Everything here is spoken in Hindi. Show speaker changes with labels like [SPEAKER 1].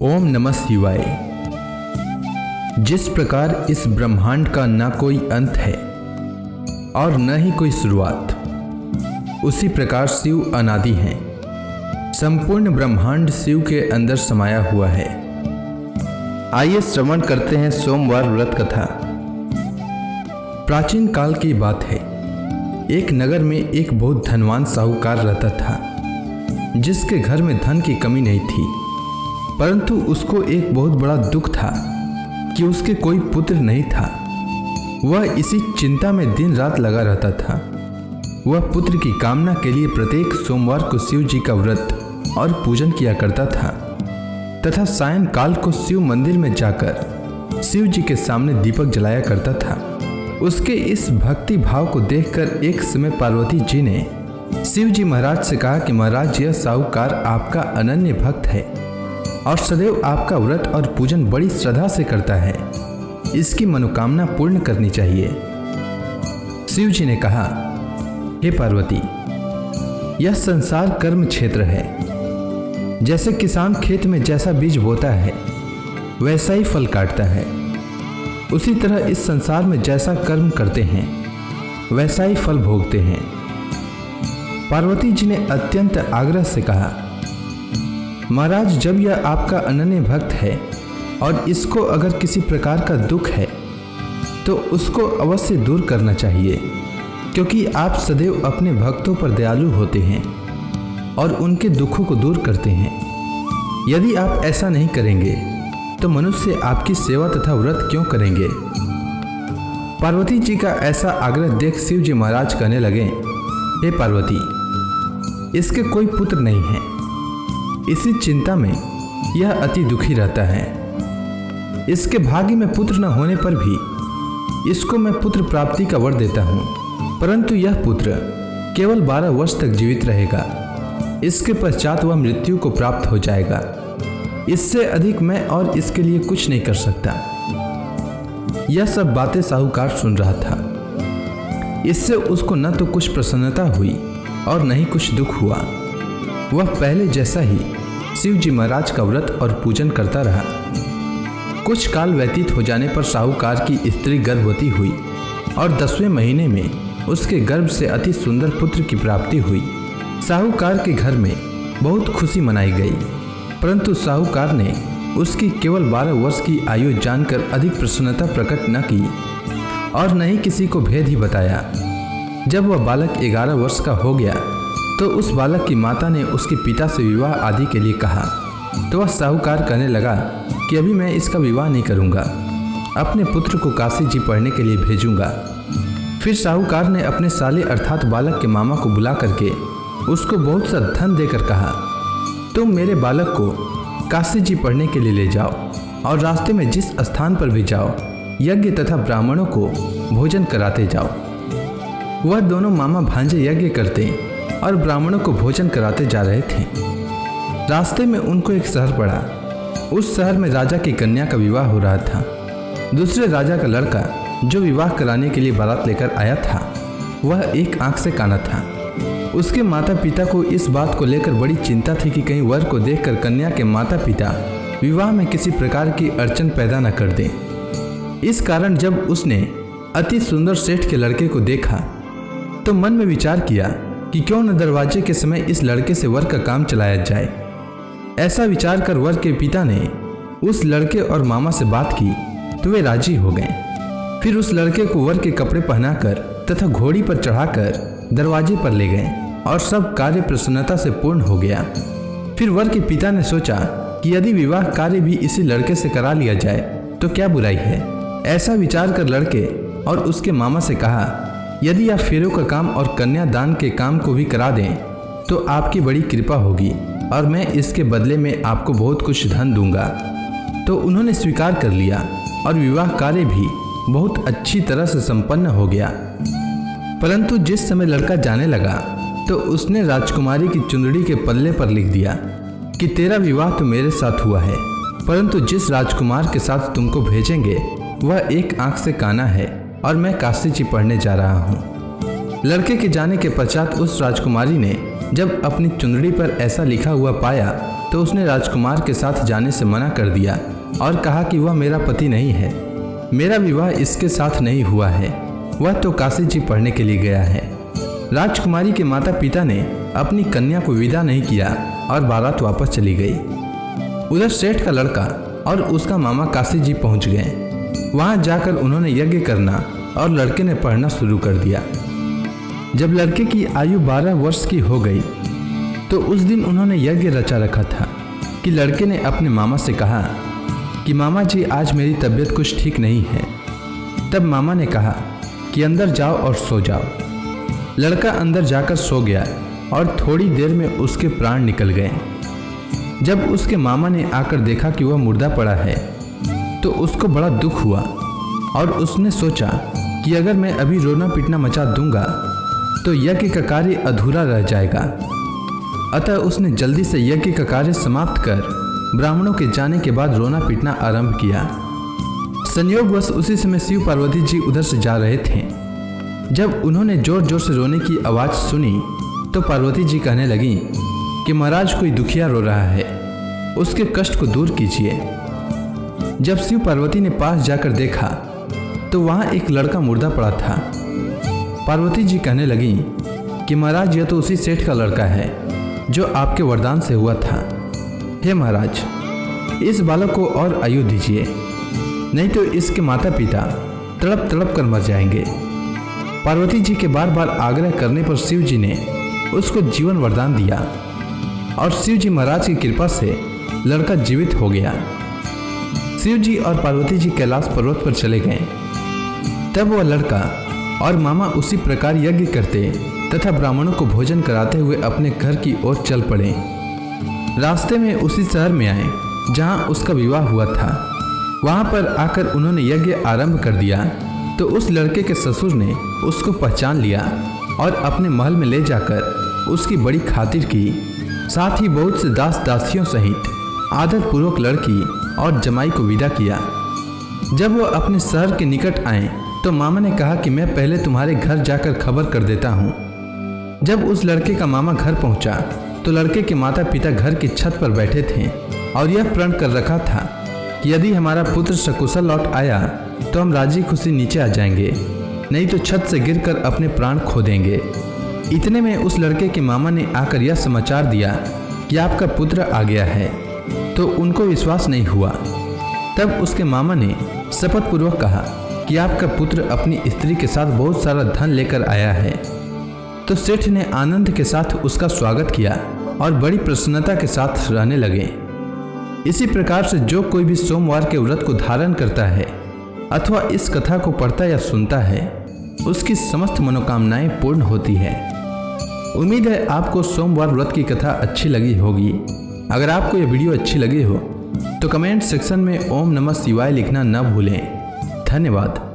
[SPEAKER 1] ओम नमः शिवाय। जिस प्रकार इस ब्रह्मांड का न कोई अंत है और न ही कोई शुरुआत, उसी प्रकार शिव अनादि हैं। संपूर्ण ब्रह्मांड शिव के अंदर समाया हुआ है। आइए श्रवण करते हैं सोमवार व्रत कथा। प्राचीन काल की बात है। एक नगर में एक बहुत धनवान साहूकार रहता था, जिसके घर में धन की कमी नहीं थी, परंतु उसको एक बहुत बड़ा दुख था कि उसके कोई पुत्र नहीं था। वह इसी चिंता में दिन रात लगा रहता था। वह पुत्र की कामना के लिए प्रत्येक सोमवार को शिव जी का व्रत और पूजन किया करता था तथा सायंकाल को शिव मंदिर में जाकर शिव जी के सामने दीपक जलाया करता था। उसके इस भक्ति भाव को देखकर एक समय पार्वती जी ने शिव जी महाराज से कहा कि महाराज, यह साहूकार आपका अनन्य भक्त है और सदैव आपका व्रत और पूजन बड़ी श्रद्धा से करता है। इसकी मनोकामना पूर्ण करनी चाहिए। शिव जी ने कहा, हे पार्वती, यह संसार कर्म क्षेत्र है। जैसे किसान खेत में जैसा बीज बोता है वैसा ही फल काटता है, उसी तरह इस संसार में जैसा कर्म करते हैं वैसा ही फल भोगते हैं। पार्वती जी ने अत्यंत आग्रह से कहा, महाराज, जब यह आपका अनन्य भक्त है और इसको अगर किसी प्रकार का दुख है तो उसको अवश्य दूर करना चाहिए, क्योंकि आप सदैव अपने भक्तों पर दयालु होते हैं और उनके दुखों को दूर करते हैं। यदि आप ऐसा नहीं करेंगे तो मनुष्य आपकी सेवा तथा व्रत क्यों करेंगे। पार्वती जी का ऐसा आग्रह देख शिव जी महाराज कहने लगे, हे पार्वती, इसके कोई पुत्र नहीं है। इसी चिंता में यह अति दुखी रहता है। इसके भाग्य में पुत्र न होने पर भी इसको मैं पुत्र प्राप्ति का वर देता हूँ, परंतु यह पुत्र केवल 12 वर्ष तक जीवित रहेगा। इसके पश्चात वह मृत्यु को प्राप्त हो जाएगा। इससे अधिक मैं और इसके लिए कुछ नहीं कर सकता। यह सब बातें साहूकार सुन रहा था। इससे उसको न तो कुछ प्रसन्नता हुई और न ही कुछ दुख हुआ। वह पहले जैसा ही शिव जी महाराज का व्रत और पूजन करता रहा। कुछ काल व्यतीत हो जाने पर साहूकार की स्त्री गर्भवती हुई और 10वें महीने में उसके गर्भ से अति सुंदर पुत्र की प्राप्ति हुई। साहूकार के घर में बहुत खुशी मनाई गई, परंतु साहूकार ने उसकी केवल 12 वर्ष की आयु जानकर अधिक प्रसन्नता प्रकट न की और न ही किसी को भेद ही बताया। जब वह बालक 11 वर्ष का हो गया तो उस बालक की माता ने उसके पिता से विवाह आदि के लिए कहा, तो वह साहूकार कहने लगा कि अभी मैं इसका विवाह नहीं करूंगा, अपने पुत्र को काशी जी पढ़ने के लिए भेजूंगा। फिर साहूकार ने अपने साले अर्थात बालक के मामा को बुला करके उसको बहुत सा धन देकर कहा, तुम मेरे बालक को काशी जी पढ़ने के लिए ले जाओ और रास्ते में जिस स्थान पर भी जाओ यज्ञ तथा ब्राह्मणों को भोजन कराते जाओ। वह दोनों मामा भांजे यज्ञ करते और ब्राह्मणों को भोजन कराते जा रहे थे। रास्ते में उनको एक शहर पड़ा। उस शहर में राजा की कन्या का विवाह हो रहा था। दूसरे राजा का लड़का जो विवाह कराने के लिए बारात लेकर आया था, वह एक आंख से काना था। उसके माता पिता को इस बात को लेकर बड़ी चिंता थी कि कहीं वर को देखकर कन्या के माता पिता विवाह में किसी प्रकार की अड़चन पैदा न कर दें। इस कारण जब उसने अति सुंदर सेठ के लड़के को देखा तो मन में विचार किया कि क्यों न दरवाजे के समय इस लड़के से वर का काम चलाया जाए। ऐसा विचार कर वर के पिता ने उस लड़के और मामा से बात की तो वे राजी हो गए। फिर उस लड़के को वर के कपड़े पहनाकर तथा घोड़ी पर चढ़ाकर दरवाजे पर ले गए और सब कार्य प्रसन्नता से पूर्ण हो गया। फिर वर के पिता ने सोचा कि यदि विवाह कार्य भी इसी लड़के से करा लिया जाए तो क्या बुराई है। ऐसा विचार कर लड़के और उसके मामा से कहा, यदि आप फेरों का काम और कन्यादान के काम को भी करा दें तो आपकी बड़ी कृपा होगी और मैं इसके बदले में आपको बहुत कुछ धन दूंगा। तो उन्होंने स्वीकार कर लिया और विवाह कार्य भी बहुत अच्छी तरह से संपन्न हो गया। परंतु जिस समय लड़का जाने लगा तो उसने राजकुमारी की चुंदड़ी के पल्ले पर लिख दिया कि तेरा विवाह तो मेरे साथ हुआ है, परंतु जिस राजकुमार के साथ तुमको भेजेंगे वह एक आंख से काना है और मैं काशी जी पढ़ने जा रहा हूँ। लड़के के जाने के पश्चात उस राजकुमारी ने जब अपनी चुंदड़ी पर ऐसा लिखा हुआ पाया तो उसने राजकुमार के साथ जाने से मना कर दिया और कहा कि वह मेरा पति नहीं है, मेरा विवाह इसके साथ नहीं हुआ है, वह तो काशी जी पढ़ने के लिए गया है। राजकुमारी के माता पिता ने अपनी कन्या को विदा नहीं किया और बारात वापस चली गई। उधर सेठ का लड़का और उसका मामा काशी जी पहुंच गए। वहां जाकर उन्होंने यज्ञ करना और लड़के ने पढ़ना शुरू कर दिया। जब लड़के की आयु 12 वर्ष की हो गई तो उस दिन उन्होंने यज्ञ रचा रखा था कि लड़के ने अपने मामा से कहा कि मामा जी आज मेरी तबीयत कुछ ठीक नहीं है। तब मामा ने कहा कि अंदर जाओ और सो जाओ। लड़का अंदर जाकर सो गया और थोड़ी देर में उसके प्राण निकल गए। जब उसके मामा ने आकर देखा कि वह मुर्दा पड़ा है तो उसको बड़ा दुख हुआ और उसने सोचा कि अगर मैं अभी रोना पीटना मचा दूंगा तो यज्ञ का कार्य अधूरा रह जाएगा। अतः उसने जल्दी से यज्ञ का कार्य समाप्त कर ब्राह्मणों के जाने के बाद रोना पीटना आरंभ किया। संयोगवश उसी समय शिव पार्वती जी उधर से जा रहे थे। जब उन्होंने जोर जोर से रोने की आवाज़ सुनी तो पार्वती जी कहने लगी कि महाराज कोई दुखिया रो रहा है, उसके कष्ट को दूर कीजिए। जब शिव पार्वती ने पास जाकर देखा तो वहाँ एक लड़का मुर्दा पड़ा था। पार्वती जी कहने लगी कि महाराज यह तो उसी सेठ का लड़का है जो आपके वरदान से हुआ था। हे महाराज, इस बालक को और आयु दीजिए, नहीं तो इसके माता पिता तड़प तड़प कर मर जाएंगे। पार्वती जी के बार बार आग्रह करने पर शिव जी ने उसको जीवन वरदान दिया और शिव जी महाराज की कृपा से लड़का जीवित हो गया। शिव जी और पार्वती जी कैलाश पर्वत पर चले गए। तब वह लड़का और मामा उसी प्रकार यज्ञ करते तथा ब्राह्मणों को भोजन कराते हुए अपने घर की ओर चल पड़े। रास्ते में उसी शहर में आए जहां उसका विवाह हुआ था। वहां पर आकर उन्होंने यज्ञ आरंभ कर दिया तो उस लड़के के ससुर ने उसको पहचान लिया और अपने महल में ले जाकर उसकी बड़ी खातिर की। साथ ही बहुत से दास दासियों सहित आदरपूर्वक लड़की और जमाई को विदा किया। जब वह अपने शहर के निकट आए तो मामा ने कहा कि मैं पहले तुम्हारे घर जाकर खबर कर देता हूँ। जब उस लड़के का मामा घर पहुँचा तो लड़के के माता पिता घर की छत पर बैठे थे और यह प्रण कर रखा था कि यदि हमारा पुत्र सकुशल लौट आया तो हम राजी खुशी नीचे आ जाएंगे, नहीं तो छत से गिरकर अपने प्राण खो देंगे। इतने में उस लड़के के मामा ने आकर यह समाचार दिया कि आपका पुत्र आ गया है, तो उनको विश्वास नहीं हुआ। तब उसके मामा ने शपथ पूर्वक कहा कि आपका पुत्र अपनी स्त्री के साथ बहुत सारा धन लेकर आया है। तो सेठ ने आनंद के साथ उसका स्वागत किया और बड़ी प्रसन्नता के साथ रहने लगे। इसी प्रकार से जो कोई भी सोमवार के व्रत को धारण करता है अथवा इस कथा को पढ़ता या सुनता है उसकी समस्त मनोकामनाएं पूर्ण होती है। उम्मीद है आपको सोमवार व्रत की कथा अच्छी लगी होगी। अगर आपको यह वीडियो अच्छी लगी हो तो कमेंट सेक्शन में ओम नमः शिवाय लिखना न भूलें। धन्यवाद।